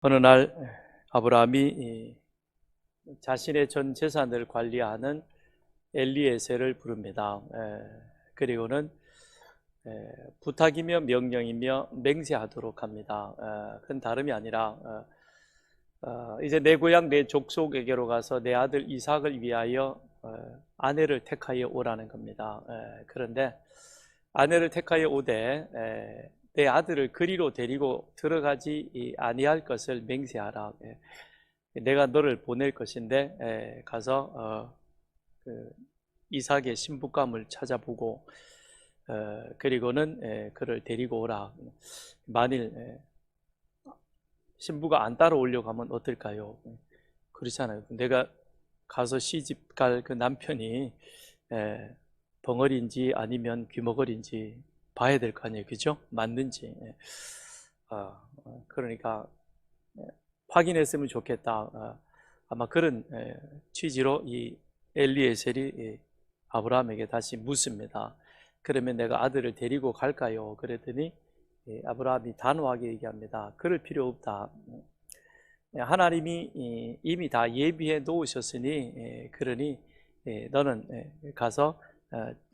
어느 날 아브라함이 자신의 전 재산을 관리하는 엘리에셀을 부릅니다. 그리고는 부탁이며 명령이며 맹세하도록 합니다. 그건 다름이 아니라 이제 내 고향 내 족속에게로 가서 내 아들 이삭을 위하여 아내를 택하여 오라는 겁니다. 그런데 아내를 택하여 오되 내 아들을 그리로 데리고 들어가지 아니할 것을 맹세하라. 내가 너를 보낼 것인데 가서 그 이삭의 신부감을 찾아보고 그리고는 그를 데리고 오라. 만일 신부가 안 따라오려고 하면 어떨까요? 그렇잖아요. 내가 가서 시집 갈 그 남편이 벙어리인지 아니면 귀머거리인지 봐야 될 거 아니에요. 그죠? 맞는지. 그러니까 확인했으면 좋겠다. 아마 그런 취지로 이 엘리에셀이 아브라함에게 다시 묻습니다. 그러면 내가 아들을 데리고 갈까요? 그랬더니 아브라함이 단호하게 얘기합니다. 그럴 필요 없다. 하나님이 이미 다 예비해 놓으셨으니 그러니 너는 가서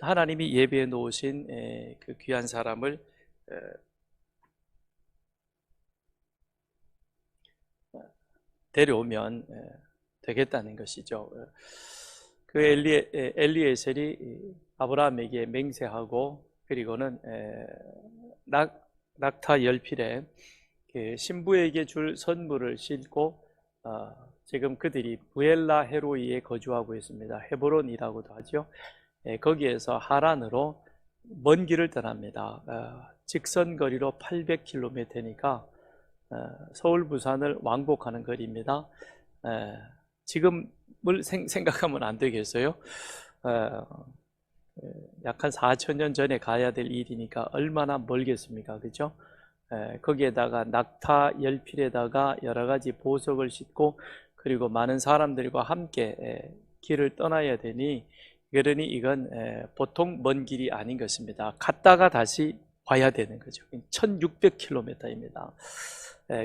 하나님이 예비해 놓으신 그 귀한 사람을 데려오면 되겠다는 것이죠. 그 엘리에셀이 아브라함에게 맹세하고 그리고는 낙타 10필에 신부에게 줄 선물을 싣고 지금 그들이 부엘라 헤로이에 거주하고 있습니다. 헤브론이라고도 하죠. 거기에서 하란으로 먼 길을 떠납니다. 직선 거리로 800km니까 서울 부산을 왕복하는 거리입니다. 지금을 생각하면 안 되겠어요? 약 한 4,000년 전에 가야 될 일이니까 얼마나 멀겠습니까? 그죠? 거기에다가 낙타 10필에다가 여러 가지 보석을 싣고 그리고 많은 사람들과 함께 길을 떠나야 되니 그러니 이건 보통 먼 길이 아닌 것입니다. 갔다가 다시 와야 되는 거죠. 1600km입니다.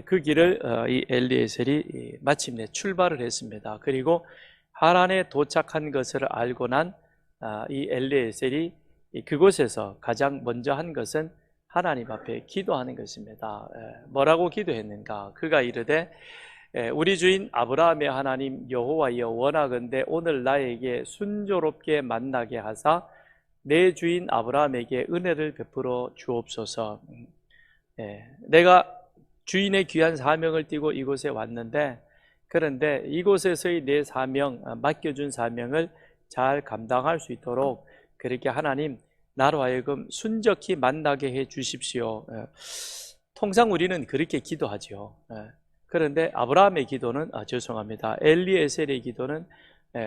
그 길을 이 엘리에셀이 마침내 출발을 했습니다. 그리고 하란에 도착한 것을 알고 난 이 엘리에셀이 그곳에서 가장 먼저 한 것은 하나님 앞에 기도하는 것입니다. 뭐라고 기도했는가? 그가 이르되 우리 주인 아브라함의 하나님 여호와여 원하건대 오늘 나에게 순조롭게 만나게 하사 내 주인 아브라함에게 은혜를 베풀어 주옵소서. 내가 주인의 귀한 사명을 띠고 이곳에 왔는데 그런데 이곳에서의 내 사명, 맡겨준 사명을 잘 감당할 수 있도록 그렇게 하나님 나로 하여금 순적히 만나게 해 주십시오. 통상 우리는 그렇게 기도하죠. 그런데 아브라함의 기도는 죄송합니다. 엘리에셀의 기도는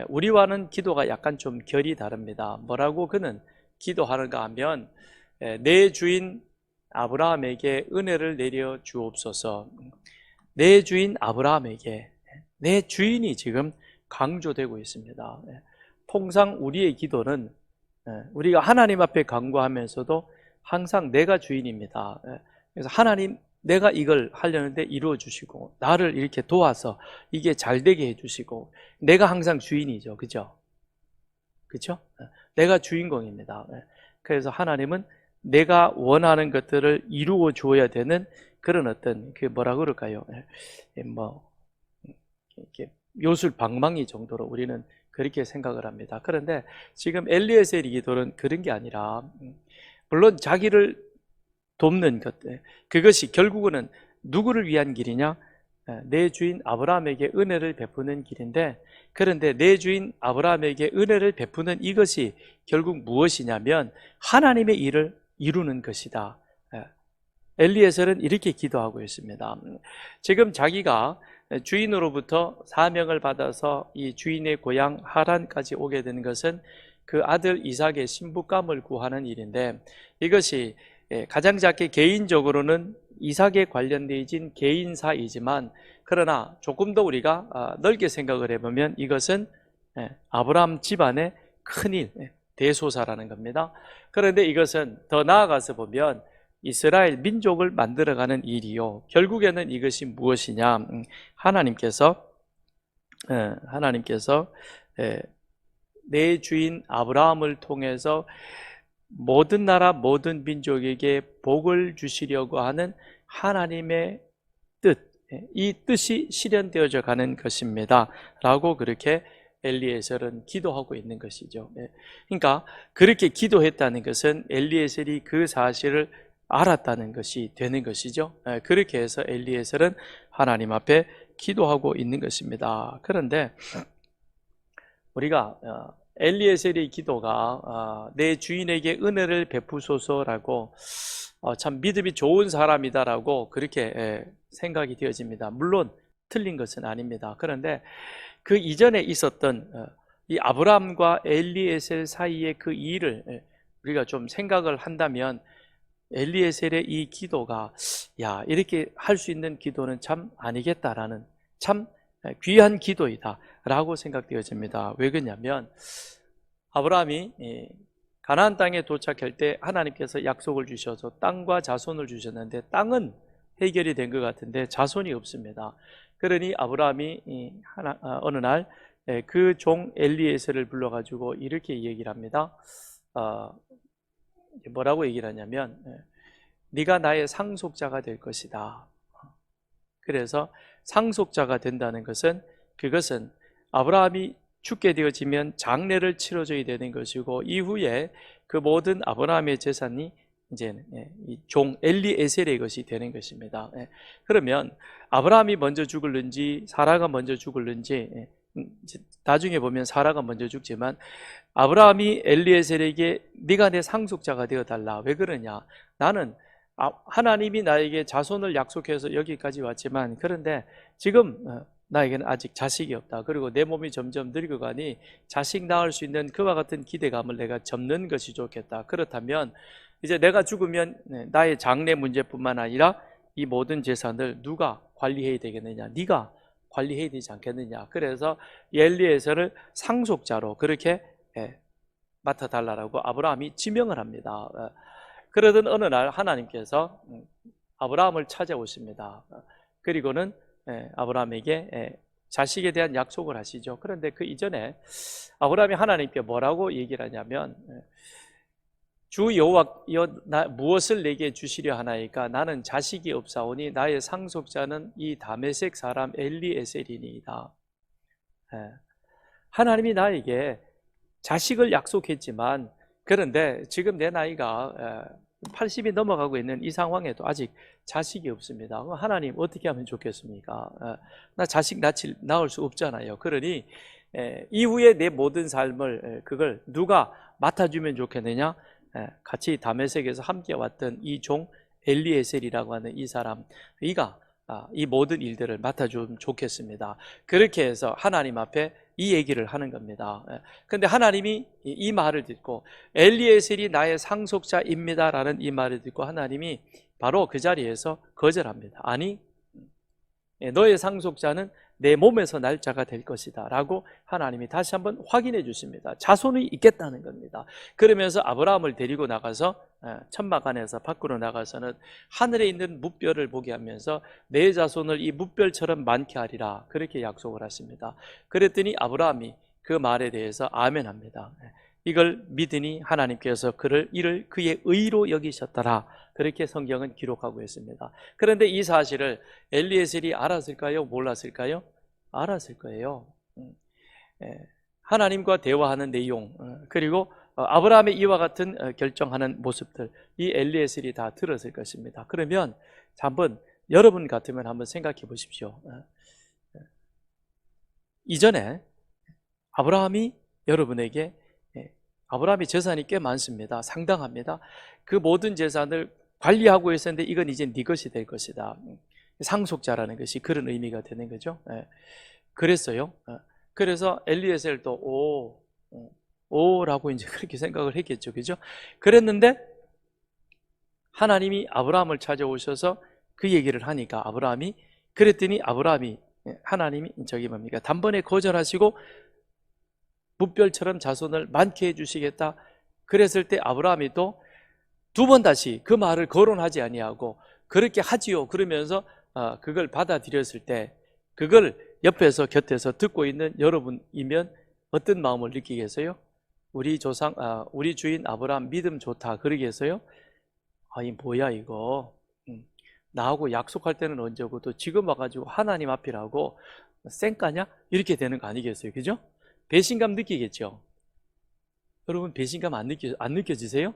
우리와는 기도가 약간 좀 결이 다릅니다. 뭐라고 그는 기도하는가 하면 내 주인 아브라함에게 은혜를 내려 주옵소서. 내 주인 아브라함에게 내 주인이 지금 강조되고 있습니다. 통상 우리의 기도는 우리가 하나님 앞에 간구하면서도 항상 내가 주인입니다. 그래서 하나님 내가 이걸 하려는데 이루어 주시고 나를 이렇게 도와서 이게 잘 되게 해 주시고 내가 항상 주인이죠. 그죠? 그죠? 내가 주인공입니다. 그래서 하나님은 내가 원하는 것들을 이루어 주어야 되는 그런 어떤 그 뭐라 그럴까요? 뭐 이렇게 요술방망이 정도로 우리는 그렇게 생각을 합니다. 그런데 지금 엘리에셀의 기도는 그런 게 아니라 물론 자기를 돕는 것, 그것이 결국은 누구를 위한 길이냐? 내 주인 아브라함에게 은혜를 베푸는 길인데 그런데 내 주인 아브라함에게 은혜를 베푸는 이것이 결국 무엇이냐면 하나님의 일을 이루는 것이다. 엘리에셀은 이렇게 기도하고 있습니다. 지금 자기가 주인으로부터 사명을 받아서 이 주인의 고향 하란까지 오게 된 것은 그 아들 이삭의 신부감을 구하는 일인데 이것이 가장 작게 개인적으로는 이삭에 관련되어진 개인사이지만 그러나 조금 더 우리가 넓게 생각을 해보면 이것은 아브라함 집안의 큰일, 대소사라는 겁니다. 그런데 이것은 더 나아가서 보면 이스라엘 민족을 만들어가는 일이요. 결국에는 이것이 무엇이냐? 하나님께서 내 주인 아브라함을 통해서 모든 나라 모든 민족에게 복을 주시려고 하는 하나님의 뜻, 이 뜻이 실현되어져 가는 것입니다 라고 그렇게 엘리에셀은 기도하고 있는 것이죠. 그러니까 그렇게 기도했다는 것은 엘리에셀이 그 사실을 알았다는 것이 되는 것이죠. 그렇게 해서 엘리에셀은 하나님 앞에 기도하고 있는 것입니다. 그런데 우리가 엘리에셀의 기도가 내 주인에게 은혜를 베푸소서라고 참 믿음이 좋은 사람이다라고 그렇게 생각이 되어집니다. 물론 틀린 것은 아닙니다. 그런데 그 이전에 있었던 이 아브라함과 엘리에셀 사이의 그 일을 우리가 좀 생각을 한다면 엘리에셀의 이 기도가 이렇게 할 수 있는 기도는 참 아니겠다라는 참 귀한 기도이다 라고 생각되어집니다. 왜 그러냐면 아브라함이 가나안 땅에 도착할 때 하나님께서 약속을 주셔서 땅과 자손을 주셨는데 땅은 해결이 된 것 같은데 자손이 없습니다. 그러니 아브라함이 어느 날 그 종 엘리에셀을 불러가지고 이렇게 얘기를 합니다. 뭐라고 얘기를 하냐면 네가 나의 상속자가 될 것이다. 그래서 상속자가 된다는 것은 그것은 아브라함이 죽게 되어지면 장례를 치러줘야 되는 것이고 이후에 그 모든 아브라함의 재산이 이제 이 종 엘리에셀의 것이 되는 것입니다. 그러면 아브라함이 먼저 죽을는지 사라가 먼저 죽을는지 나중에 보면 사라가 먼저 죽지만 아브라함이 엘리에셀에게 네가 내 상속자가 되어달라. 왜 그러냐? 나는 하나님이 나에게 자손을 약속해서 여기까지 왔지만 그런데 지금 나에게는 아직 자식이 없다. 그리고 내 몸이 점점 늙어가니 자식 낳을 수 있는 그와 같은 기대감을 내가 접는 것이 좋겠다. 그렇다면 이제 내가 죽으면 나의 장래 문제뿐만 아니라 이 모든 재산을 누가 관리해야 되겠느냐? 네가 관리해야 되지 않겠느냐? 그래서 엘리에셀을 상속자로 그렇게 맡아달라고 아브라함이 지명을 합니다. 그러던 어느 날 하나님께서 아브라함을 찾아오십니다. 그리고는 아브라함에게 자식에 대한 약속을 하시죠. 그런데 그 이전에 아브라함이 하나님께 뭐라고 얘기를 하냐면 주 여호와여 무엇을 내게 주시려 하나이까? 나는 자식이 없사오니 나의 상속자는 이 다메섹 사람 엘리에셀이니이다. 하나님이 나에게 자식을 약속했지만 그런데 지금 내 나이가 80이 넘어가고 있는 이 상황에도 아직 자식이 없습니다. 하나님 어떻게 하면 좋겠습니까? 나 자식 낳을 수 없잖아요. 그러니 이후에 내 모든 삶을 그걸 누가 맡아주면 좋겠느냐? 같이 다메섹에서 함께 왔던 이 종 엘리에셀이라고 하는 이 사람, 이가 이 모든 일들을 맡아주면 좋겠습니다. 그렇게 해서 하나님 앞에 이 얘기를 하는 겁니다. 그런데 하나님이 이 말을 듣고 엘리에셀이 나의 상속자입니다 라는 이 말을 듣고 하나님이 바로 그 자리에서 거절합니다. 아니, 너의 상속자는 내 몸에서 날 자가 될 것이다 라고 하나님이 다시 한번 확인해 주십니다. 자손이 있겠다는 겁니다. 그러면서 아브라함을 데리고 나가서 천막 안에서 밖으로 나가서는 하늘에 있는 뭇별을 보게 하면서 내 자손을 이 뭇별처럼 많게 하리라 그렇게 약속을 하십니다. 그랬더니 아브라함이 그 말에 대해서 아멘합니다. 이걸 믿으니 하나님께서 이를 그의 의로 여기셨더라 그렇게 성경은 기록하고 있습니다. 그런데 이 사실을 엘리에셀이 알았을까요? 몰랐을까요? 알았을 거예요. 하나님과 대화하는 내용 그리고 아브라함의 이와 같은 결정하는 모습들 이 엘리에셀이 다 들었을 것입니다. 그러면 한번 여러분 같으면 한번 생각해 보십시오. 이전에 아브라함이 여러분에게 아브라함이 재산이 꽤 많습니다. 상당합니다. 그 모든 재산을 관리하고 있었는데 이건 이제 네 것이 될 것이다. 상속자라는 것이 그런 의미가 되는 거죠. 그랬어요. 그래서 엘리에셀도 오라고 이제 그렇게 생각을 했겠죠. 그죠? 그랬는데 하나님이 아브라함을 찾아오셔서 그 얘기를 하니까 그랬더니 하나님이 뭡니까? 단번에 거절하시고 뭇별처럼 자손을 많게 해주시겠다. 그랬을 때 아브라함이 또 두 번 다시 그 말을 거론하지 아니하고 그렇게 하지요 그러면서 그걸 받아들였을 때 그걸 옆에서 곁에서 듣고 있는 여러분이면 어떤 마음을 느끼겠어요? 우리 주인 아브라함 믿음 좋다 그러겠어요? 이 뭐야 이거, 나하고 약속할 때는 언제고 또 지금 와가지고 하나님 앞이라고 쌩까냐? 이렇게 되는 거 아니겠어요? 그죠? 배신감 느끼겠죠? 여러분 배신감 안 느껴지세요?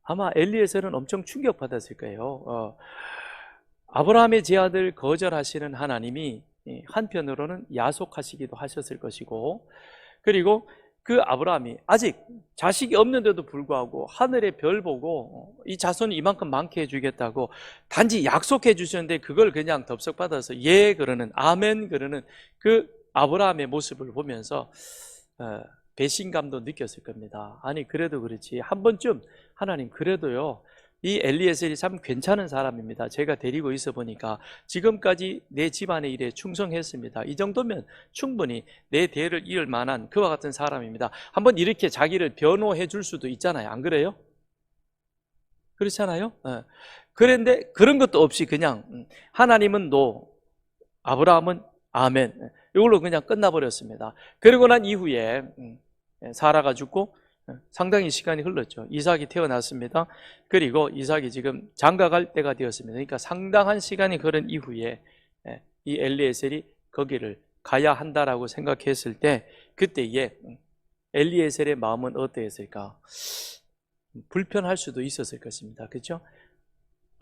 아마 엘리에셀은 엄청 충격받았을 거예요. 아브라함의 제안을 거절하시는 하나님이 한편으로는 야속하시기도 하셨을 것이고, 그리고 그 아브라함이 아직 자식이 없는데도 불구하고 하늘의 별 보고 이 자손이 이만큼 많게 해주겠다고 단지 약속해 주셨는데 그걸 그냥 덥석 받아서 예 그러는, 아멘 그러는 그 아브라함의 모습을 보면서 배신감도 느꼈을 겁니다. 아니 그래도 그렇지 한 번쯤 하나님 그래도요 이 엘리에셀이 참 괜찮은 사람입니다. 제가 데리고 있어 보니까 지금까지 내 집안의 일에 충성했습니다. 이 정도면 충분히 내 대를 이을 만한 그와 같은 사람입니다. 한번 이렇게 자기를 변호해 줄 수도 있잖아요. 안 그래요? 그렇잖아요? 그런데 그런 것도 없이 그냥 하나님은 노, 아브라함은 아멘, 이걸로 그냥 끝나버렸습니다. 그러고 난 이후에 사라가 죽고 상당히 시간이 흘렀죠. 이삭이 태어났습니다. 그리고 이삭이 지금 장가갈 때가 되었습니다. 그러니까 상당한 시간이 흐른 이후에 이 엘리에셀이 거기를 가야 한다라고 생각했을 때 그때에 엘리에셀의 마음은 어떠했을까? 불편할 수도 있었을 것입니다. 그렇죠?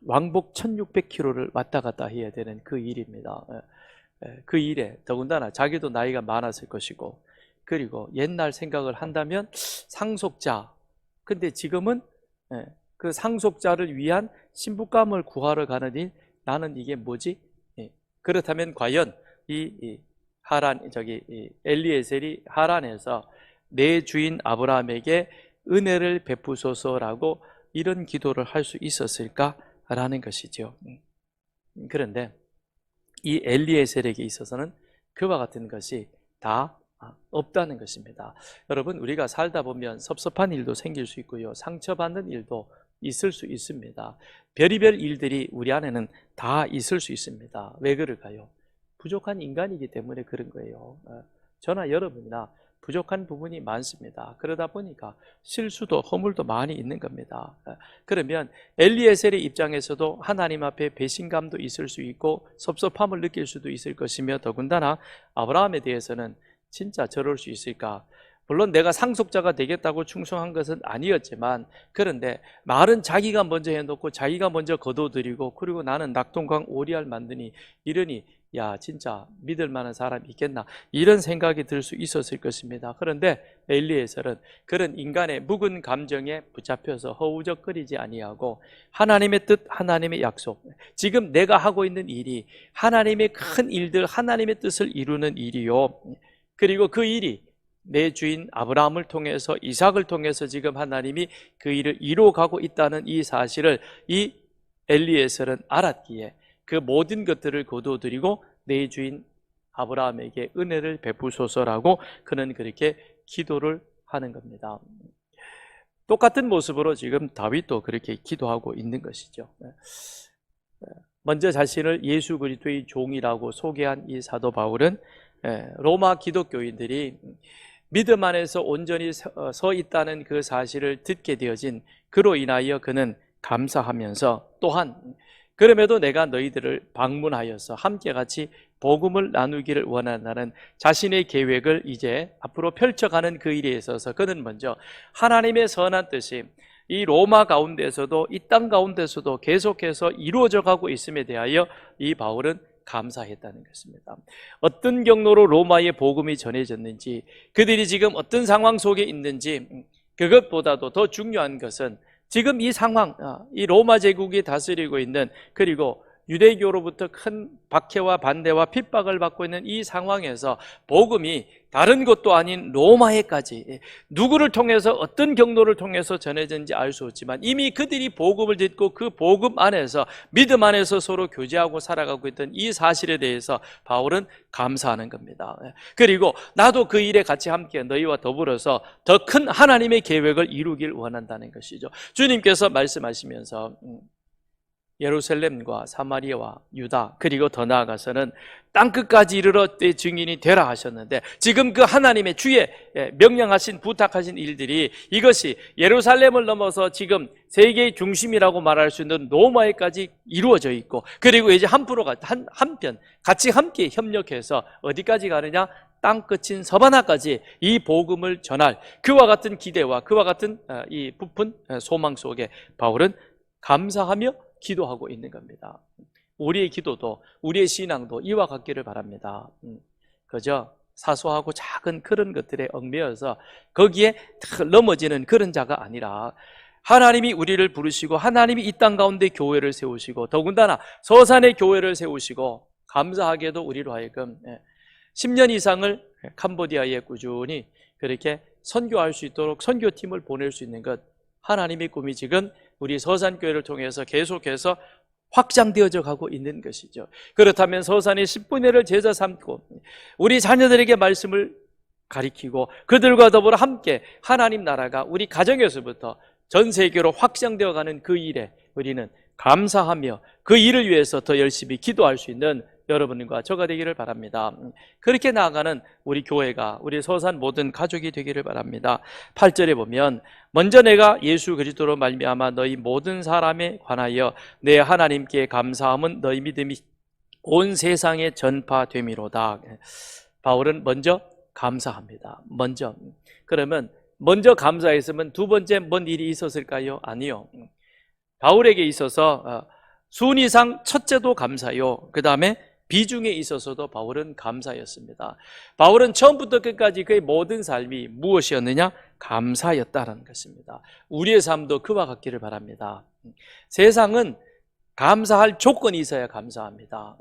왕복 1600km를 왔다 갔다 해야 되는 그 일입니다. 그 일에 더군다나 자기도 나이가 많았을 것이고, 그리고 옛날 생각을 한다면 상속자, 근데 지금은 그 상속자를 위한 신부감을 구하러 가는 일, 나는 이게 뭐지? 그렇다면 과연 이 엘리에셀이 하란에서 내 주인 아브라함에게 은혜를 베푸소서라고 이런 기도를 할 수 있었을까라는 것이죠. 그런데 이 엘리에셀에게 있어서는 그와 같은 것이 다 없다는 것입니다. 여러분, 우리가 살다 보면 섭섭한 일도 생길 수 있고요, 상처받는 일도 있을 수 있습니다. 별의별 일들이 우리 안에는 다 있을 수 있습니다. 왜 그럴까요? 부족한 인간이기 때문에 그런 거예요. 저나 여러분이나 부족한 부분이 많습니다. 그러다 보니까 실수도 허물도 많이 있는 겁니다. 그러면 엘리에셀의 입장에서도 하나님 앞에 배신감도 있을 수 있고 섭섭함을 느낄 수도 있을 것이며, 더군다나 아브라함에 대해서는 진짜 저럴 수 있을까? 물론 내가 상속자가 되겠다고 충성한 것은 아니었지만, 그런데 말은 자기가 먼저 해놓고 자기가 먼저 거둬들이고, 그리고 나는 낙동강 오리알 만드니 이러니 야 진짜 믿을 만한 사람이 있겠나, 이런 생각이 들 수 있었을 것입니다. 그런데 엘리에셀은 그런 인간의 묵은 감정에 붙잡혀서 허우적거리지 아니하고 하나님의 뜻, 하나님의 약속, 지금 내가 하고 있는 일이 하나님의 큰 일들, 하나님의 뜻을 이루는 일이요, 그리고 그 일이 내 주인 아브라함을 통해서, 이삭을 통해서 지금 하나님이 그 일을 이루어가고 있다는 이 사실을 이 엘리에셀은 알았기에 그 모든 것들을 거둬들이고 내 주인 아브라함에게 은혜를 베푸소서라고 그는 그렇게 기도를 하는 겁니다. 똑같은 모습으로 지금 다윗도 그렇게 기도하고 있는 것이죠. 먼저 자신을 예수 그리스도의 종이라고 소개한 이 사도 바울은 로마 기독교인들이 믿음 안에서 온전히 서 있다는 그 사실을 듣게 되어진 그로 인하여 그는 감사하면서, 또한 그럼에도 내가 너희들을 방문하여서 함께 같이 복음을 나누기를 원한다는 자신의 계획을 이제 앞으로 펼쳐가는 그 일에 있어서 그는 먼저 하나님의 선한 뜻이 이 로마 가운데서도 이 땅 가운데서도 계속해서 이루어져 가고 있음에 대하여 이 바울은 감사했다는 것입니다. 어떤 경로로 로마의 복음이 전해졌는지, 그들이 지금 어떤 상황 속에 있는지, 그것보다도 더 중요한 것은 지금 이 상황, 이 로마 제국이 다스리고 있는, 그리고 유대교로부터 큰 박해와 반대와 핍박을 받고 있는 이 상황에서 복음이 다른 것도 아닌 로마에까지 누구를 통해서 어떤 경로를 통해서 전해졌는지 알 수 없지만 이미 그들이 복음을 듣고 그 복음 안에서 믿음 안에서 서로 교제하고 살아가고 있던 이 사실에 대해서 바울은 감사하는 겁니다. 그리고 나도 그 일에 같이 함께 너희와 더불어서 더 큰 하나님의 계획을 이루길 원한다는 것이죠. 주님께서 말씀하시면서 예루살렘과 사마리아와 유다 그리고 더 나아가서는 땅끝까지 이르러 때 증인이 되라 하셨는데 지금 그 하나님의 주의 명령하신 부탁하신 일들이 이것이 예루살렘을 넘어서 지금 세계의 중심이라고 말할 수 있는 로마에까지 이루어져 있고 그리고 이제 한편 같이 함께 협력해서 어디까지 가느냐? 땅끝인 서바나까지 이 복음을 전할 그와 같은 기대와 그와 같은 이 부푼 소망 속에 바울은 감사하며 기도하고 있는 겁니다. 우리의 기도도 우리의 신앙도 이와 같기를 바랍니다. 그저 사소하고 작은 그런 것들에 얽매여서 거기에 넘어지는 그런 자가 아니라 하나님이 우리를 부르시고 하나님이 이 땅 가운데 교회를 세우시고 더군다나 서산의 교회를 세우시고 감사하게도 우리로 하여금 10년 이상을 캄보디아에 꾸준히 그렇게 선교할 수 있도록 선교팀을 보낼 수 있는 것 하나님의 꿈이 지금 우리 서산교회를 통해서 계속해서 확장되어져 가고 있는 것이죠. 그렇다면 서산의 10분의 1을 제자 삼고 우리 자녀들에게 말씀을 가리키고 그들과 더불어 함께 하나님 나라가 우리 가정에서부터 전 세계로 확장되어 가는 그 일에 우리는 감사하며 그 일을 위해서 더 열심히 기도할 수 있는 여러분과 저가 되기를 바랍니다. 그렇게 나아가는 우리 교회가 우리 서산 모든 가족이 되기를 바랍니다. 8절에 보면 먼저 내가 예수 그리스도로 말미암아 너희 모든 사람에 관하여 내 하나님께 감사함은 너희 믿음이 온 세상에 전파됨이로다. 바울은 먼저 감사합니다. 먼저. 그러면 먼저 감사했으면 두 번째 뭔 일이 있었을까요? 아니요. 바울에게 있어서 순위상 첫째도 감사요. 그 다음에 비중에 있어서도 바울은 감사였습니다. 바울은 처음부터 끝까지 그의 모든 삶이 무엇이었느냐? 감사였다는 것입니다. 우리의 삶도 그와 같기를 바랍니다. 세상은 감사할 조건이 있어야 감사합니다.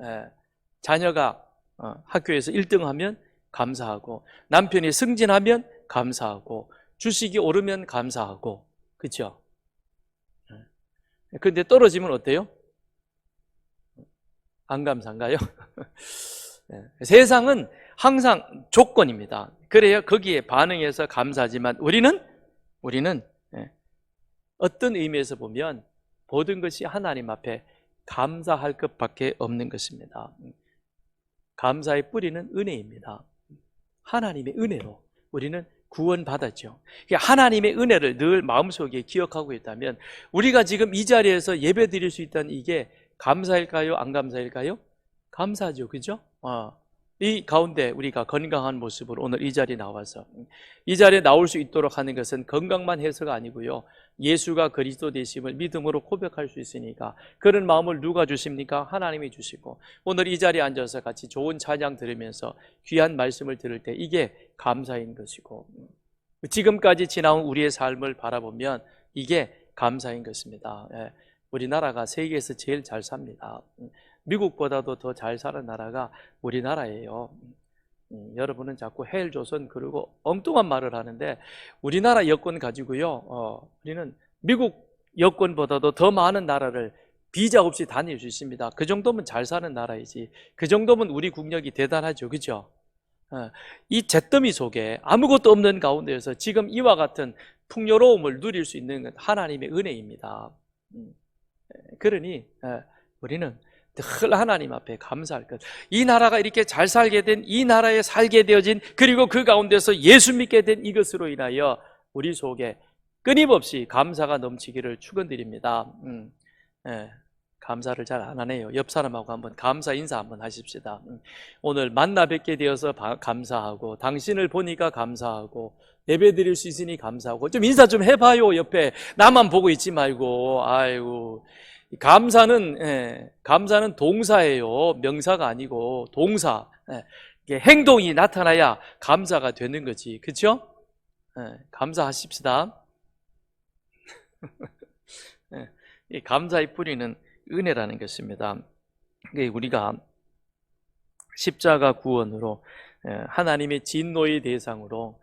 자녀가 학교에서 1등하면 감사하고 남편이 승진하면 감사하고 주식이 오르면 감사하고 그렇죠? 그런데 떨어지면 어때요? 안 감사한가요? 세상은 항상 조건입니다. 그래야 거기에 반응해서 감사하지만 우리는 어떤 의미에서 보면 모든 것이 하나님 앞에 감사할 것밖에 없는 것입니다. 감사의 뿌리는 은혜입니다. 하나님의 은혜로 우리는 구원받았죠. 하나님의 은혜를 늘 마음속에 기억하고 있다면 우리가 지금 이 자리에서 예배 드릴 수 있다는 이게 감사일까요? 안 감사일까요? 감사죠. 그죠? 이 가운데 우리가 건강한 모습으로 오늘 이 자리에 나와서 이 자리에 나올 수 있도록 하는 것은 건강만 해서가 아니고요. 예수가 그리스도 되심을 믿음으로 고백할 수 있으니까 그런 마음을 누가 주십니까? 하나님이 주시고 오늘 이 자리에 앉아서 같이 좋은 찬양 들으면서 귀한 말씀을 들을 때 이게 감사인 것이고 지금까지 지나온 우리의 삶을 바라보면 이게 감사인 것입니다. 우리나라가 세계에서 제일 잘 삽니다. 미국보다도 더 잘 사는 나라가 우리나라예요. 여러분은 자꾸 헬조선 그리고 엉뚱한 말을 하는데 우리나라 여권 가지고요. 우리는 미국 여권보다도 더 많은 나라를 비자 없이 다닐 수 있습니다. 그 정도면 잘 사는 나라이지. 그 정도면 우리 국력이 대단하죠. 그죠? 이 잿더미 속에 아무것도 없는 가운데에서 지금 이와 같은 풍요로움을 누릴 수 있는 건 하나님의 은혜입니다. 그러니 우리는 늘 하나님 앞에 감사할 것. 이 나라가 이렇게 잘 살게 된 이 나라에 살게 되어진 그리고 그 가운데서 예수 믿게 된 이것으로 인하여 우리 속에 끊임없이 감사가 넘치기를 축원드립니다. 감사를 잘 안 하네요. 옆 사람하고 한번 감사 인사 한번 하십시다. 오늘 만나 뵙게 되어서 감사하고 당신을 보니까 감사하고 예배 드릴 수 있으니 감사하고 좀 인사 좀 해봐요. 옆에 나만 보고 있지 말고. 아이고 감사는 동사예요. 명사가 아니고 동사. 행동이 나타나야 감사가 되는 거지. 그렇죠? 감사하십시다. 이 감사의 뿌리는 은혜라는 것입니다. 우리가 십자가 구원으로 하나님의 진노의 대상으로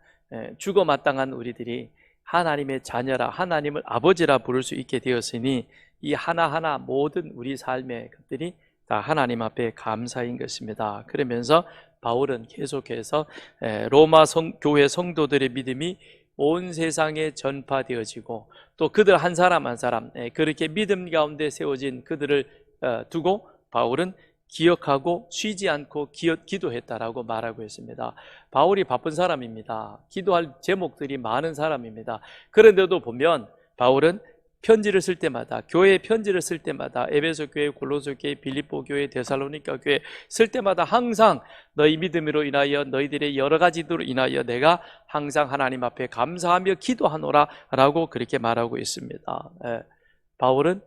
죽어 마땅한 우리들이 하나님의 자녀라, 하나님을 아버지라 부를 수 있게 되었으니 이 하나하나 모든 우리 삶의 것들이 다 하나님 앞에 감사인 것입니다. 그러면서 바울은 계속해서 로마 교회 성도들의 믿음이 온 세상에 전파되어지고 또 그들 한 사람 한 사람 그렇게 믿음 가운데 세워진 그들을 두고 바울은 기억하고 쉬지 않고 기도했다라고 말하고 있습니다. 바울이 바쁜 사람입니다. 기도할 제목들이 많은 사람입니다. 그런데도 보면 바울은 편지를 쓸 때마다, 교회에 편지를 쓸 때마다, 에베소 교회, 골로새 교회, 빌립보 교회, 데살로니가 교회 쓸 때마다 항상 너희 믿음으로 인하여 너희들의 여러 가지들로 인하여 내가 항상 하나님 앞에 감사하며 기도하노라 라고 그렇게 말하고 있습니다. 바울은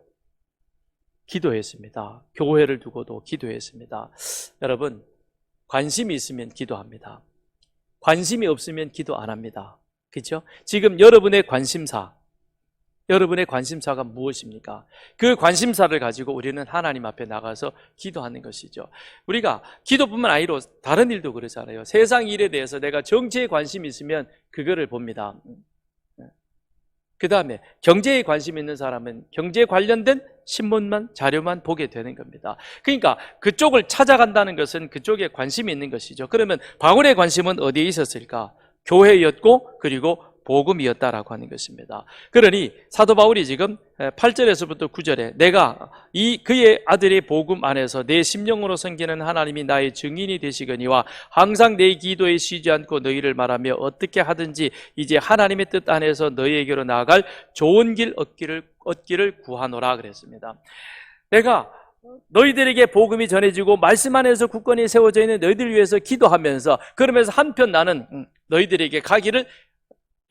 기도했습니다. 교회를 두고도 기도했습니다. 여러분, 관심이 있으면 기도합니다. 관심이 없으면 기도 안 합니다. 그렇죠? 지금 여러분의 관심사가 무엇입니까? 그 관심사를 가지고 우리는 하나님 앞에 나가서 기도하는 것이죠. 우리가 기도뿐만 아니라 다른 일도 그렇잖아요. 세상 일에 대해서 내가 정치에 관심이 있으면 그거를 봅니다. 그 다음에 경제에 관심 있는 사람은 경제에 관련된 신문만, 자료만 보게 되는 겁니다. 그러니까 그쪽을 찾아간다는 것은 그쪽에 관심이 있는 것이죠. 그러면 바울의 관심은 어디에 있었을까? 교회였고 그리고 복음이었다라고 하는 것입니다. 그러니 사도 바울이 지금 8절에서부터 9절에 내가 그의 아들의 복음 안에서 내 심령으로 섬기는 하나님이 나의 증인이 되시거니와 항상 내 기도에 쉬지 않고 너희를 말하며 어떻게 하든지 이제 하나님의 뜻 안에서 너희에게로 나아갈 좋은 길 얻기를 구하노라 그랬습니다. 내가 너희들에게 복음이 전해지고 말씀 안에서 굳건히 세워져 있는 너희들 위해서 기도하면서 그러면서 한편 나는 너희들에게 가기를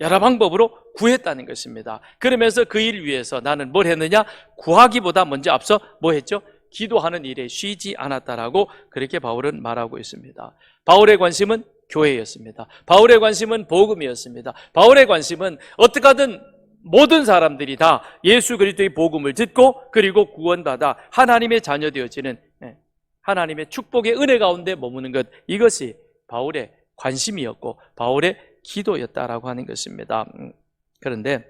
여러 방법으로 구했다는 것입니다. 그러면서 그 일 위해서 나는 뭘 했느냐? 구하기보다 먼저 앞서 뭐 했죠? 기도하는 일에 쉬지 않았다라고 그렇게 바울은 말하고 있습니다. 바울의 관심은 교회였습니다. 바울의 관심은 복음이었습니다. 바울의 관심은 어떻게 하든 모든 사람들이 다 예수 그리스도의 복음을 듣고 그리고 구원받아 하나님의 자녀 되어지는 하나님의 축복의 은혜 가운데 머무는 것, 이것이 바울의 관심이었고 바울의 기도였다라고 하는 것입니다. 그런데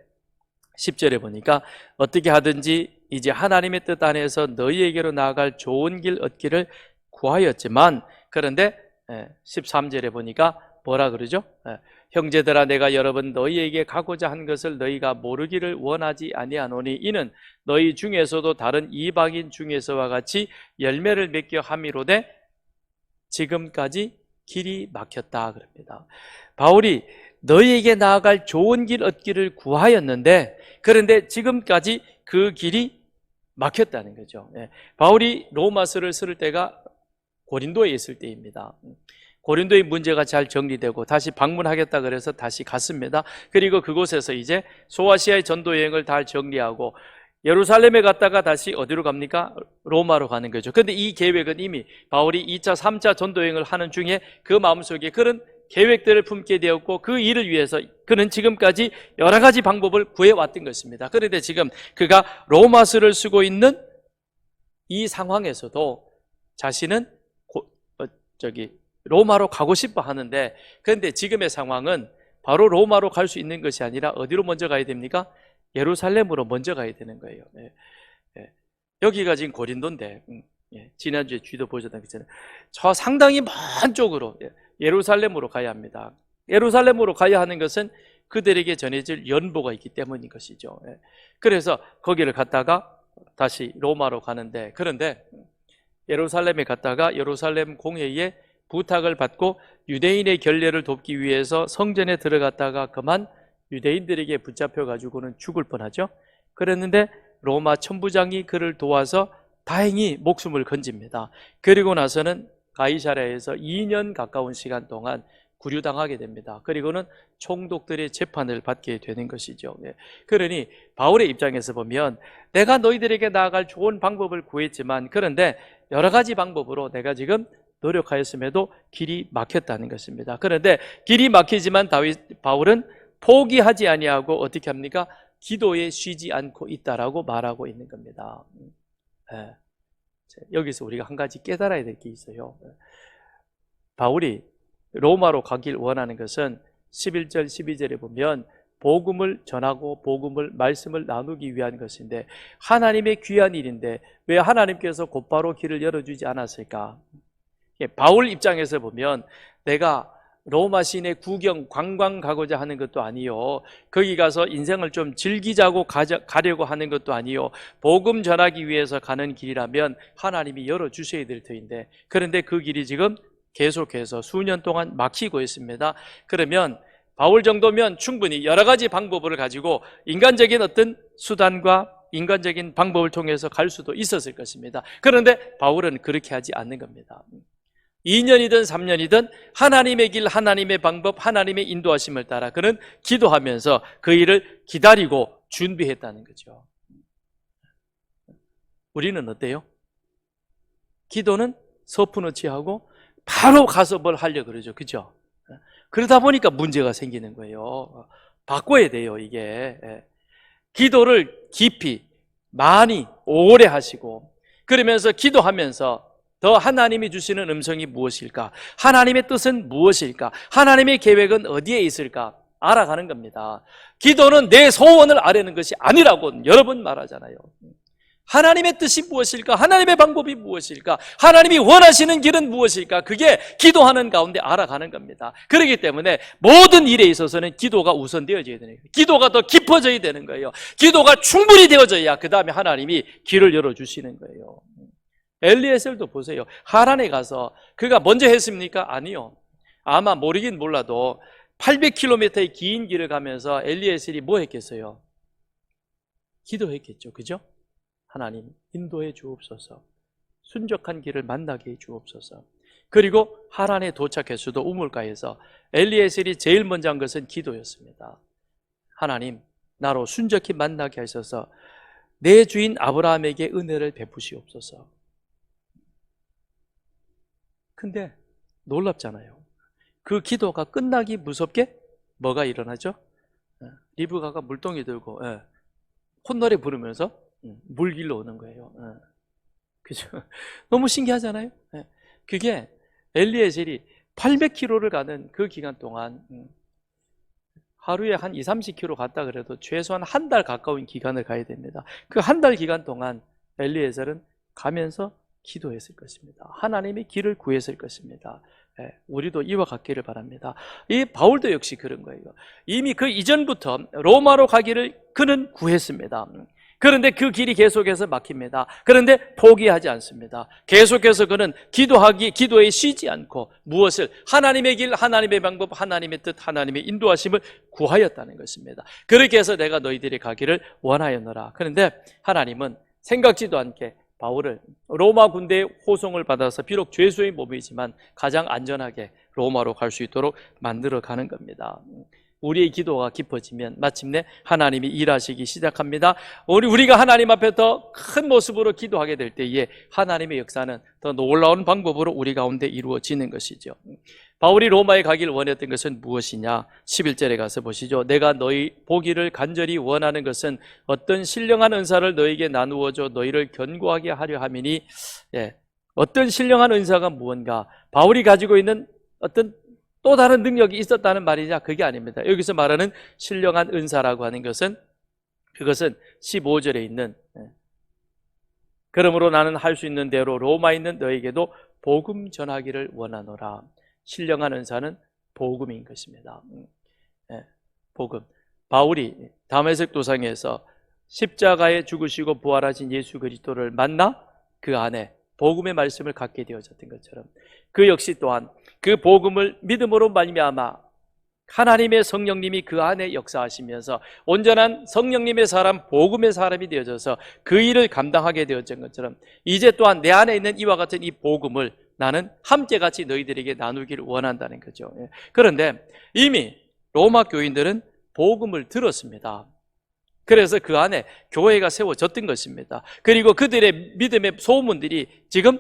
10절에 보니까 어떻게 하든지 이제 하나님의 뜻 안에서 너희에게로 나아갈 좋은 길 얻기를 구하였지만, 그런데 13절에 보니까 뭐라 그러죠? 형제들아 내가 여러 번 너희에게 가고자 한 것을 너희가 모르기를 원하지 아니하노니 이는 너희 중에서도 다른 이방인 중에서와 같이 열매를 맺게 함이로되 지금까지 길이 막혔다 그럽니다. 바울이 너희에게 나아갈 좋은 길 얻기를 구하였는데 그런데 지금까지 그 길이 막혔다는 거죠. 바울이 로마서를 쓸 때가 고린도에 있을 때입니다. 고린도의 문제가 잘 정리되고 다시 방문하겠다 그래서 다시 갔습니다. 그리고 그곳에서 이제 소아시아의 전도 여행을 다 정리하고 예루살렘에 갔다가 다시 어디로 갑니까? 로마로 가는 거죠. 그런데 이 계획은 이미 바울이 2차, 3차 전도 여행을 하는 중에 그 마음속에 그런 계획들을 품게 되었고 그 일을 위해서 그는 지금까지 여러 가지 방법을 구해왔던 것입니다. 그런데 지금 그가 로마서를 쓰고 있는 이 상황에서도 자신은 로마로 가고 싶어 하는데, 그런데 지금의 상황은 바로 로마로 갈 수 있는 것이 아니라 어디로 먼저 가야 됩니까? 예루살렘으로 먼저 가야 되는 거예요. 여기가 지금 고린도인데 지난주에 쥐도 보셨던 것처럼 저 상당히 먼 쪽으로 예루살렘으로 가야 합니다. 예루살렘으로 가야 하는 것은 그들에게 전해질 연보가 있기 때문인 것이죠. 그래서 거기를 갔다가 다시 로마로 가는데, 그런데 예루살렘에 갔다가 예루살렘 공회에 부탁을 받고 유대인의 결례를 돕기 위해서 성전에 들어갔다가 그만 유대인들에게 붙잡혀 가지고는 죽을 뻔하죠. 그랬는데 로마 천부장이 그를 도와서 다행히 목숨을 건집니다. 그리고 나서는 가이사랴에서 2년 가까운 시간 동안 구류당하게 됩니다. 그리고는 총독들의 재판을 받게 되는 것이죠. 그러니 바울의 입장에서 보면 내가 너희들에게 나아갈 좋은 방법을 구했지만 그런데 여러 가지 방법으로 내가 지금 노력하였음에도 길이 막혔다는 것입니다. 그런데 길이 막히지만 바울은 포기하지 아니하고 어떻게 합니까? 기도에 쉬지 않고 있다라고 말하고 있는 겁니다. 여기서 우리가 한 가지 깨달아야 될 게 있어요. 바울이 로마로 가길 원하는 것은 11절, 12절에 보면 복음을 전하고 복음을, 말씀을 나누기 위한 것인데 하나님의 귀한 일인데 왜 하나님께서 곧바로 길을 열어주지 않았을까? 바울 입장에서 보면 내가 로마 시내 구경, 관광 가고자 하는 것도 아니요, 거기 가서 인생을 좀 즐기자고 가려고 하는 것도 아니요, 복음 전하기 위해서 가는 길이라면 하나님이 열어주셔야 될 터인데, 그런데 그 길이 지금 계속해서 수년 동안 막히고 있습니다. 그러면 바울 정도면 충분히 여러 가지 방법을 가지고 인간적인 어떤 수단과 인간적인 방법을 통해서 갈 수도 있었을 것입니다. 그런데 바울은 그렇게 하지 않는 겁니다. 2년이든 3년이든 하나님의 길, 하나님의 방법, 하나님의 인도하심을 따라 그는 기도하면서 그 일을 기다리고 준비했다는 거죠. 우리는 어때요? 기도는 서푼을 취하고 바로 가서 뭘 하려고 그러죠. 그죠? 그러다 보니까 문제가 생기는 거예요. 바꿔야 돼요, 이게. 기도를 깊이, 많이, 오래 하시고, 그러면서 기도하면서 더 하나님이 주시는 음성이 무엇일까? 하나님의 뜻은 무엇일까? 하나님의 계획은 어디에 있을까? 알아가는 겁니다. 기도는 내 소원을 아뢰는 것이 아니라고 여러 번 말하잖아요. 하나님의 뜻이 무엇일까? 하나님의 방법이 무엇일까? 하나님이 원하시는 길은 무엇일까? 그게 기도하는 가운데 알아가는 겁니다. 그렇기 때문에 모든 일에 있어서는 기도가 우선되어져야 되는 거예요. 기도가 더 깊어져야 되는 거예요. 기도가 충분히 되어져야 그 다음에 하나님이 길을 열어주시는 거예요. 엘리에셀도 보세요. 하란에 가서 그가 먼저 했습니까? 아니요. 아마 모르긴 몰라도 800km의 긴 길을 가면서 엘리에셀이 뭐 했겠어요? 기도했겠죠. 그죠? 하나님 인도해 주옵소서, 순적한 길을 만나게 해 주옵소서. 그리고 하란에 도착했어도 우물가에서 엘리에셀이 제일 먼저 한 것은 기도였습니다. 하나님 나로 순적히 만나게 하셔서 내 주인 아브라함에게 은혜를 베푸시옵소서. 근데 놀랍잖아요. 그 기도가 끝나기 무섭게 뭐가 일어나죠? 리브가가 물동이 들고 콧노래 부르면서 물길로 오는 거예요. 그죠? 너무 신기하잖아요. 그게 엘리에셀이 800km를 가는 그 기간 동안 하루에 한 20, 30km 갔다 그래도 최소한 한 달 가까운 기간을 가야 됩니다. 그 한 달 기간 동안 엘리에셀은 가면서 기도했을 것입니다. 하나님의 길을 구했을 것입니다. 우리도 이와 같기를 바랍니다. 이 바울도 역시 그런 거예요. 이미 그 이전부터 로마로 가기를 그는 구했습니다. 그런데 그 길이 계속해서 막힙니다. 그런데 포기하지 않습니다. 계속해서 그는 기도에 쉬지 않고 무엇을? 하나님의 길, 하나님의 방법, 하나님의 뜻, 하나님의 인도하심을 구하였다는 것입니다. 그렇게 해서 내가 너희들이 가기를 원하였노라. 그런데 하나님은 생각지도 않게 바울을 로마 군대의 호송을 받아서 비록 죄수의 몸이지만 가장 안전하게 로마로 갈 수 있도록 만들어 가는 겁니다. 우리의 기도가 깊어지면 마침내 하나님이 일하시기 시작합니다. 우리가 하나님 앞에 더 큰 모습으로 기도하게 될 때에 하나님의 역사는 더 놀라운 방법으로 우리 가운데 이루어지는 것이죠. 바울이 로마에 가기를 원했던 것은 무엇이냐? 11절에 가서 보시죠. 내가 너희 보기를 간절히 원하는 것은 어떤 신령한 은사를 너에게 나누어줘 너희를 견고하게 하려 함이니, 어떤 신령한 은사가 무언가? 바울이 가지고 있는 어떤 또 다른 능력이 있었다는 말이냐? 그게 아닙니다. 여기서 말하는 신령한 은사라고 하는 것은 그것은 15절에 있는 그러므로 나는 할 수 있는 대로 로마에 있는 너에게도 복음 전하기를 원하노라. 신령한 은사는 복음인 것입니다. 복음. 바울이 다메섹 도상에서 십자가에 죽으시고 부활하신 예수 그리스도를 만나 그 안에 복음의 말씀을 갖게 되어졌던 것처럼 그 역시 또한 그 복음을 믿음으로 말미암아 하나님의 성령님이 그 안에 역사하시면서 온전한 성령님의 사람, 복음의 사람이 되어져서 그 일을 감당하게 되어진 것처럼 이제 또한 내 안에 있는 이와 같은 이 복음을 나는 함께 같이 너희들에게 나누기를 원한다는 거죠. 그런데 이미 로마 교인들은 복음을 들었습니다. 그래서 그 안에 교회가 세워졌던 것입니다. 그리고 그들의 믿음의 소문들이 지금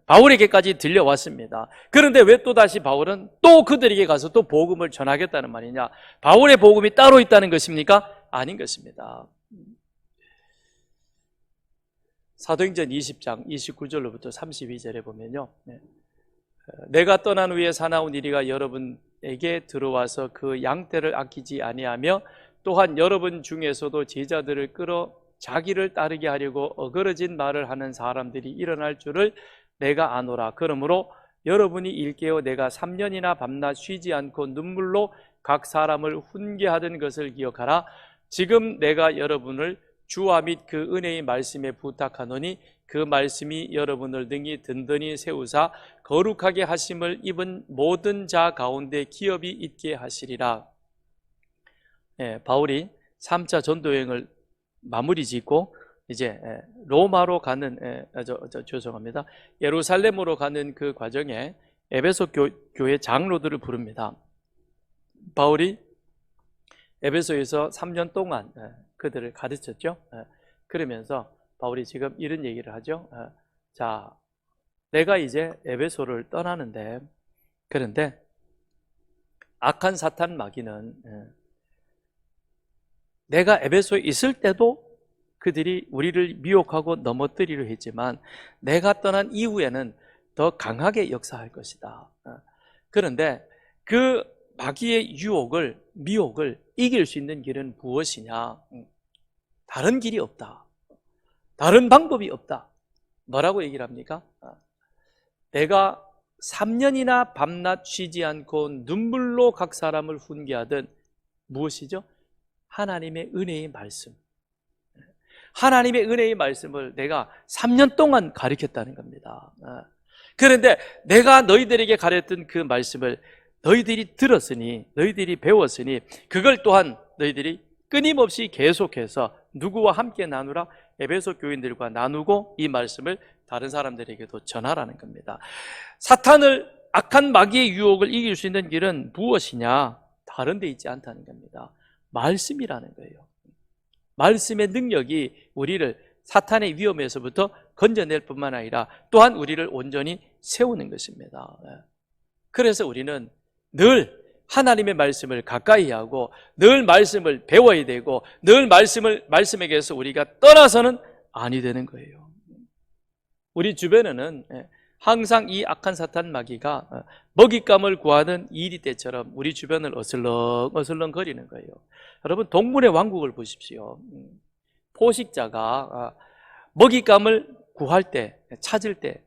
바울에게까지 들려왔습니다. 그런데 왜 또다시 바울은 또 그들에게 가서 또 복음을 전하겠다는 말이냐? 바울의 복음이 따로 있다는 것입니까? 아닌 것입니다. 사도행전 20장 29절로부터 32절에 보면요, 내가 떠난 후에 사나운 이리가 여러분에게 들어와서 그 양떼를 아끼지 아니하며 또한 여러분 중에서도 제자들을 끌어 자기를 따르게 하려고 어그러진 말을 하는 사람들이 일어날 줄을 내가 아노라. 그러므로 여러분이 일깨어 내가 3년이나 밤낮 쉬지 않고 눈물로 각 사람을 훈계하던 것을 기억하라. 지금 내가 여러분을 주와 및 그 은혜의 말씀에 부탁하노니 그 말씀이 여러분을 등이 든든히 세우사 거룩하게 하심을 입은 모든 자 가운데 기업이 있게 하시리라. 바울이 3차 전도여행을 마무리 짓고 이제 로마로 가는, 죄송합니다, 예루살렘으로 가는 그 과정에 에베소 교회 장로들을 부릅니다. 바울이 에베소에서 3년 동안 그들을 가르쳤죠. 그러면서 바울이 지금 이런 얘기를 하죠. 자, 내가 이제 에베소를 떠나는데, 그런데 악한 사탄 마귀는 내가 에베소에 있을 때도 그들이 우리를 미혹하고 넘어뜨리려 했지만 내가 떠난 이후에는 더 강하게 역사할 것이다. 그런데 그 마귀의 유혹을, 미혹을 이길 수 있는 길은 무엇이냐? 다른 길이 없다. 다른 방법이 없다. 뭐라고 얘기를 합니까? 내가 3년이나 밤낮 쉬지 않고 눈물로 각 사람을 훈계하던 무엇이죠? 하나님의 은혜의 말씀. 하나님의 은혜의 말씀을 내가 3년 동안 가르쳤다는 겁니다. 그런데 내가 너희들에게 가르쳤던 그 말씀을 너희들이 들었으니, 너희들이 배웠으니 그걸 또한 너희들이 끊임없이 계속해서 누구와 함께 나누라? 에베소 교인들과 나누고 이 말씀을 다른 사람들에게도 전하라는 겁니다. 사탄을, 악한 마귀의 유혹을 이길 수 있는 길은 무엇이냐? 다른 데 있지 않다는 겁니다. 말씀이라는 거예요. 말씀의 능력이 우리를 사탄의 위험에서부터 건져낼 뿐만 아니라 또한 우리를 온전히 세우는 것입니다. 그래서 우리는 늘 하나님의 말씀을 가까이 하고 늘 말씀을 배워야 되고 늘 말씀에게서 우리가 떠나서는 아니 되는 거예요. 우리 주변에는 항상 이 악한 사탄 마귀가 먹잇감을 구하는 이리 때처럼 우리 주변을 어슬렁 거리는 거예요. 여러분, 동물의 왕국을 보십시오. 포식자가 먹잇감을 구할 때, 찾을 때,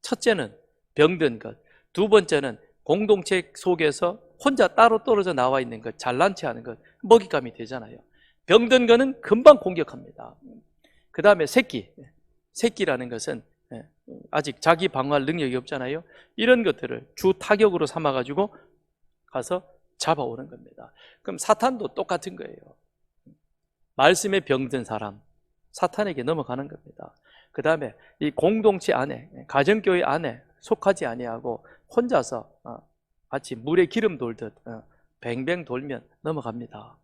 첫째는 병든 것, 두 번째는 공동체 속에서 혼자 따로 떨어져 나와 있는 것, 잘난 체 하는 것, 먹잇감이 되잖아요. 병든 거는 금방 공격합니다. 그 다음에 새끼라는 것은 아직 자기 방어할 능력이 없잖아요. 이런 것들을 주 타격으로 삼아가지고 가서 잡아오는 겁니다. 그럼 사탄도 똑같은 거예요. 말씀에 병든 사람, 사탄에게 넘어가는 겁니다. 그 다음에 이 공동체 안에, 가정교회 안에 속하지 아니하고 혼자서 마치 물에 기름 돌듯 뱅뱅 돌면 넘어갑니다.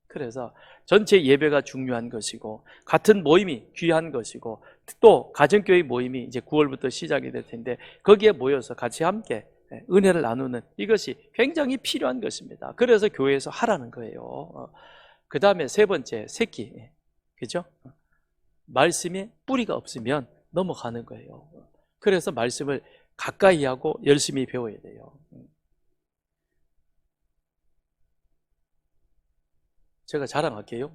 그래서 전체 예배가 중요한 것이고 같은 모임이 귀한 것이고 또 가정교회 모임이 이제 9월부터 시작이 될 텐데 거기에 모여서 같이 함께 은혜를 나누는 이것이 굉장히 필요한 것입니다. 그래서 교회에서 하라는 거예요. 그 다음에 세 번째, 새끼. 그죠? 말씀에 뿌리가 없으면 넘어가는 거예요. 그래서 말씀을 가까이 하고 열심히 배워야 돼요. 제가 자랑할게요.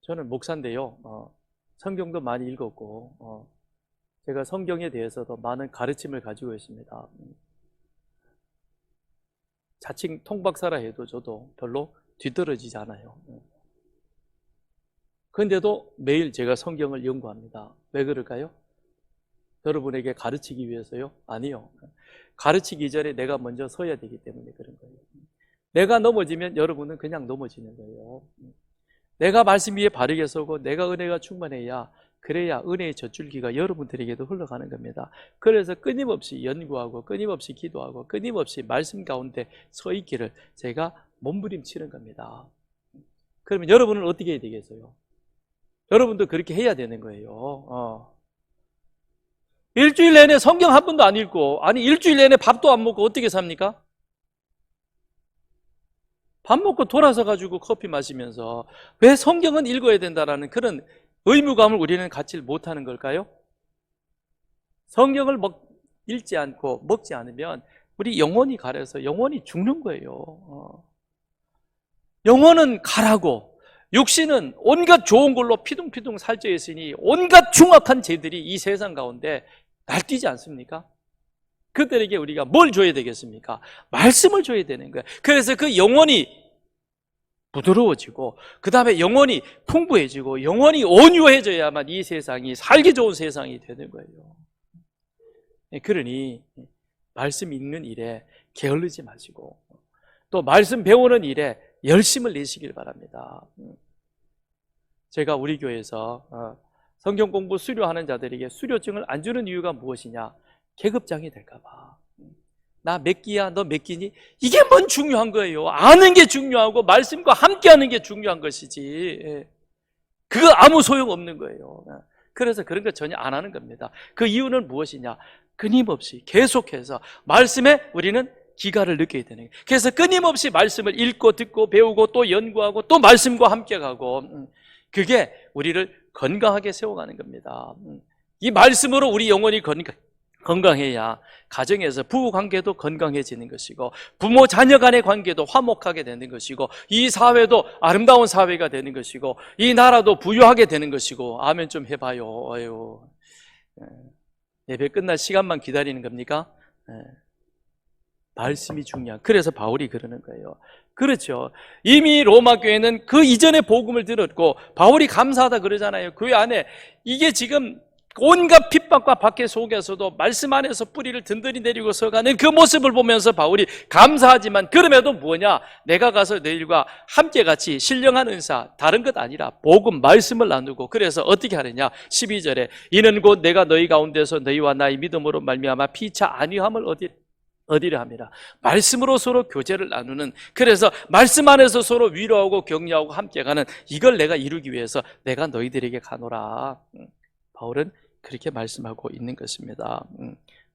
저는 목사인데요. 성경도 많이 읽었고 제가 성경에 대해서도 많은 가르침을 가지고 있습니다. 자칭 통박사라 해도 저도 별로 뒤떨어지지 않아요. 그런데도 매일 제가 성경을 연구합니다. 왜 그럴까요? 여러분에게 가르치기 위해서요? 아니요. 가르치기 전에 내가 먼저 서야 되기 때문에 그런 거예요. 내가 넘어지면 여러분은 그냥 넘어지는 거예요. 내가 말씀 위에 바르게 서고 내가 은혜가 충만해야, 그래야 은혜의 젖줄기가 여러분들에게도 흘러가는 겁니다. 그래서 끊임없이 연구하고 끊임없이 기도하고 끊임없이 말씀 가운데 서 있기를 제가 몸부림치는 겁니다. 그러면 여러분은 어떻게 해야 되겠어요? 여러분도 그렇게 해야 되는 거예요. 일주일 내내 성경 한 번도 안 읽고, 아니 일주일 내내 밥도 안 먹고 어떻게 삽니까? 밥 먹고 돌아서 가지고 커피 마시면서 왜 성경은 읽어야 된다라는 그런 의무감을 우리는 갖지 못하는 걸까요? 성경을 읽지 않고 먹지 않으면 우리 영혼이 가려서 영혼이 죽는 거예요. 영혼은 가라고, 육신은 온갖 좋은 걸로 피둥피둥 살쪄 있으니 온갖 중악한 죄들이 이 세상 가운데 날뛰지 않습니까? 그들에게 우리가 뭘 줘야 되겠습니까? 말씀을 줘야 되는 거예요. 그래서 그 영혼이 부드러워지고, 그 다음에 영혼이 풍부해지고, 영혼이 온유해져야만 이 세상이 살기 좋은 세상이 되는 거예요. 그러니 말씀 읽는 일에 게을르지 마시고, 또 말씀 배우는 일에 열심을 내시길 바랍니다. 제가 우리 교회에서 성경 공부 수료하는 자들에게 수료증을 안 주는 이유가 무엇이냐? 계급장이 될까 봐. 나 몇 기야? 너 몇 기니? 이게 뭔 중요한 거예요. 아는 게 중요하고 말씀과 함께하는 게 중요한 것이지, 그거 아무 소용없는 거예요. 그래서 그런 거 전혀 안 하는 겁니다. 그 이유는 무엇이냐? 끊임없이 계속해서 말씀에 우리는 기가를 느껴야 되는 거예요. 그래서 끊임없이 말씀을 읽고 듣고 배우고 또 연구하고 또 말씀과 함께 가고, 그게 우리를 건강하게 세워가는 겁니다. 이 말씀으로 우리 영혼이 건강해야 가정에서 부부 관계도 건강해지는 것이고, 부모 자녀 간의 관계도 화목하게 되는 것이고, 이 사회도 아름다운 사회가 되는 것이고, 이 나라도 부유하게 되는 것이고. 아멘 좀 해봐요. 아유, 예배 끝날 시간만 기다리는 겁니까? 말씀이 중요한. 그래서 바울이 그러는 거예요. 그렇죠. 이미 로마 교회는 그 이전에 복음을 들었고, 바울이 감사하다 그러잖아요. 교회 안에 이게 지금 온갖 핍박과 박해 속에서도 말씀 안에서 뿌리를 든든히 내리고 서가는 그 모습을 보면서 바울이 감사하지만, 그럼에도 뭐냐? 내가 가서 너희들과 함께 같이 신령한 은사, 다른 것 아니라 복음, 말씀을 나누고, 그래서 어떻게 하느냐? 12절에 이는 곧 내가 너희 가운데서 너희와 나의 믿음으로 말미암아 피차 안위함을 얻으려 함이라. 말씀으로 서로 교제를 나누는, 그래서 말씀 안에서 서로 위로하고 격려하고 함께 가는, 이걸 내가 이루기 위해서 내가 너희들에게 가노라. 바울은 그렇게 말씀하고 있는 것입니다.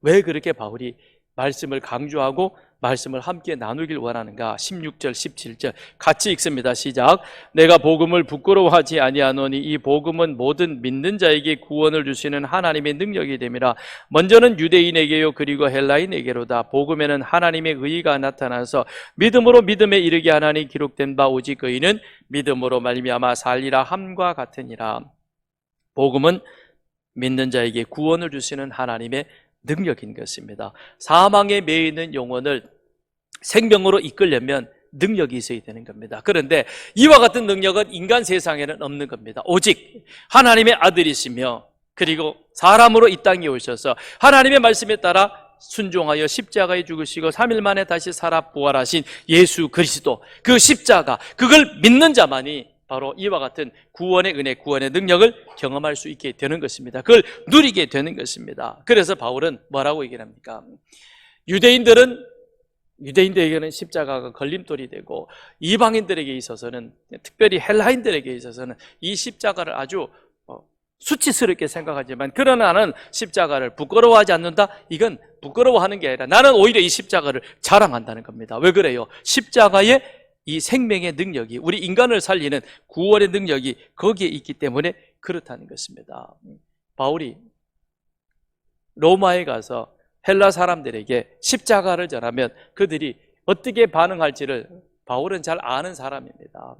왜 그렇게 바울이 말씀을 강조하고 말씀을 함께 나누길 원하는가? 16절, 17절 같이 읽습니다. 시작. 내가 복음을 부끄러워하지 아니하노니 이 복음은 모든 믿는 자에게 구원을 주시는 하나님의 능력이 됨이라. 먼저는 유대인에게요 그리고 헬라인에게로다. 복음에는 하나님의 의의가 나타나서 믿음으로 믿음에 이르게 하나니 기록된 바 오직 의인은 믿음으로 말미암아 살리라 함과 같으니라. 복음은 믿는 자에게 구원을 주시는 하나님의 능력인 것입니다. 사망에 매여 있는 영혼을 생명으로 이끌려면 능력이 있어야 되는 겁니다. 그런데 이와 같은 능력은 인간 세상에는 없는 겁니다. 오직 하나님의 아들이시며, 그리고 사람으로 이 땅에 오셔서 하나님의 말씀에 따라 순종하여 십자가에 죽으시고 3일 만에 다시 살아 부활하신 예수 그리스도, 그 십자가, 그걸 믿는 자만이 바로 이와 같은 구원의 은혜, 구원의 능력을 경험할 수 있게 되는 것입니다. 그걸 누리게 되는 것입니다. 그래서 바울은 뭐라고 얘기를 합니까? 유대인들에게는 십자가가 걸림돌이 되고, 이방인들에게 있어서는, 특별히 헬라인들에게 있어서는 이 십자가를 아주 수치스럽게 생각하지만, 그러나 나는 십자가를 부끄러워하지 않는다? 이건 부끄러워하는 게 아니라 나는 오히려 이 십자가를 자랑한다는 겁니다. 왜 그래요? 십자가의 이 생명의 능력이, 우리 인간을 살리는 구원의 능력이 거기에 있기 때문에 그렇다는 것입니다. 바울이 로마에 가서 헬라 사람들에게 십자가를 전하면 그들이 어떻게 반응할지를 바울은 잘 아는 사람입니다.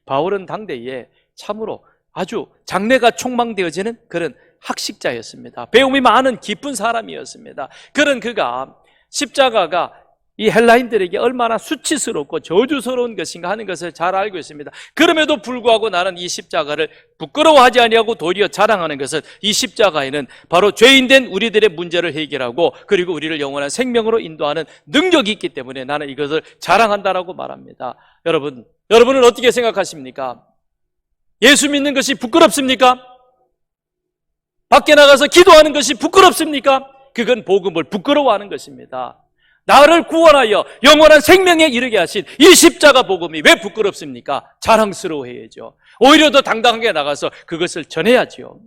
바울은 당대에 참으로 아주 장래가 촉망되어지는 그런 학식자였습니다. 배움이 많은 깊은 사람이었습니다. 그런 그가 십자가가 이 헬라인들에게 얼마나 수치스럽고 저주스러운 것인가 하는 것을 잘 알고 있습니다. 그럼에도 불구하고 나는 이 십자가를 부끄러워하지 아니하고 도리어 자랑하는 것은, 이 십자가에는 바로 죄인된 우리들의 문제를 해결하고 그리고 우리를 영원한 생명으로 인도하는 능력이 있기 때문에 나는 이것을 자랑한다라고 말합니다. 여러분은 어떻게 생각하십니까? 예수 믿는 것이 부끄럽습니까? 밖에 나가서 기도하는 것이 부끄럽습니까? 그건 복음을 부끄러워하는 것입니다. 나를 구원하여 영원한 생명에 이르게 하신 이 십자가 복음이 왜 부끄럽습니까? 자랑스러워해야죠. 오히려 더 당당하게 나가서 그것을 전해야죠.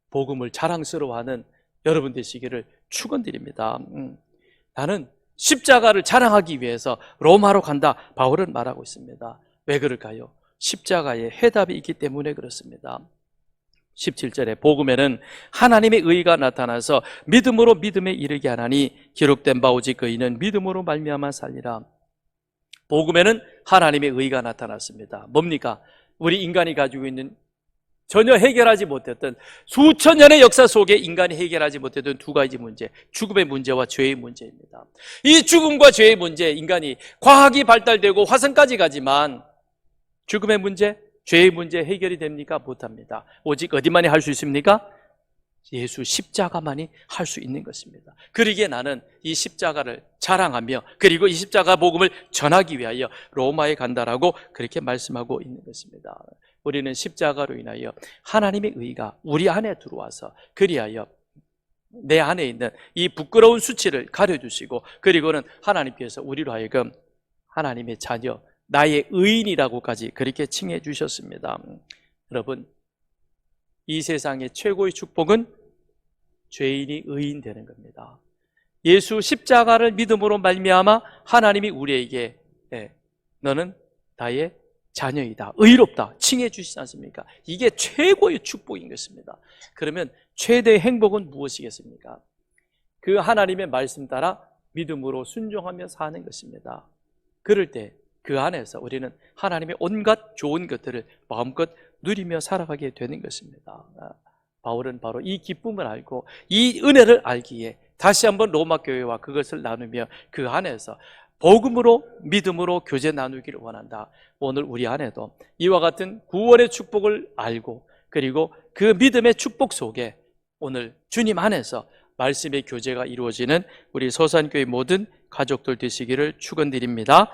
복음을 자랑스러워하는 여러분 되시기를 축원드립니다. 나는 십자가를 자랑하기 위해서 로마로 간다, 바울은 말하고 있습니다. 왜 그럴까요? 십자가에 해답이 있기 때문에 그렇습니다. 17절에 복음에는 하나님의 의가 나타나서 믿음으로 믿음에 이르게 하나니 기록된 바 오직 의인은 믿음으로 말미암아 살리라. 복음에는 하나님의 의가 나타났습니다. 뭡니까? 우리 인간이 가지고 있는 전혀 해결하지 못했던 수천 년의 역사 속에 인간이 해결하지 못했던 두 가지 문제, 죽음의 문제와 죄의 문제입니다. 이 죽음과 죄의 문제, 인간이 과학이 발달되고 화성까지 가지만 죽음의 문제, 죄의 문제 해결이 됩니까? 못합니다. 오직 어디만이 할 수 있습니까? 예수 십자가만이 할 수 있는 것입니다. 그러기에 나는 이 십자가를 자랑하며 그리고 이 십자가 복음을 전하기 위하여 로마에 간다라고 그렇게 말씀하고 있는 것입니다. 우리는 십자가로 인하여 하나님의 의가 우리 안에 들어와서 그리하여 내 안에 있는 이 부끄러운 수치를 가려주시고 그리고는 하나님께서 우리로 하여금 하나님의 자녀, 나의 의인이라고까지 그렇게 칭해 주셨습니다. 여러분, 이 세상의 최고의 축복은 죄인이 의인 되는 겁니다. 예수 십자가를 믿음으로 말미암아 하나님이 우리에게 너는 나의 자녀이다, 의롭다 칭해 주시지 않습니까? 이게 최고의 축복인 것입니다. 그러면 최대의 행복은 무엇이겠습니까? 그 하나님의 말씀 따라 믿음으로 순종하며 사는 것입니다. 그럴 때 그 안에서 우리는 하나님의 온갖 좋은 것들을 마음껏 누리며 살아가게 되는 것입니다. 바울은 바로 이 기쁨을 알고 이 은혜를 알기에 다시 한번 로마 교회와 그것을 나누며 그 안에서 복음으로 믿음으로 교제 나누기를 원한다. 오늘 우리 안에도 이와 같은 구원의 축복을 알고 그리고 그 믿음의 축복 속에 오늘 주님 안에서 말씀의 교제가 이루어지는 우리 서산교회 모든 가족들 되시기를 축원드립니다.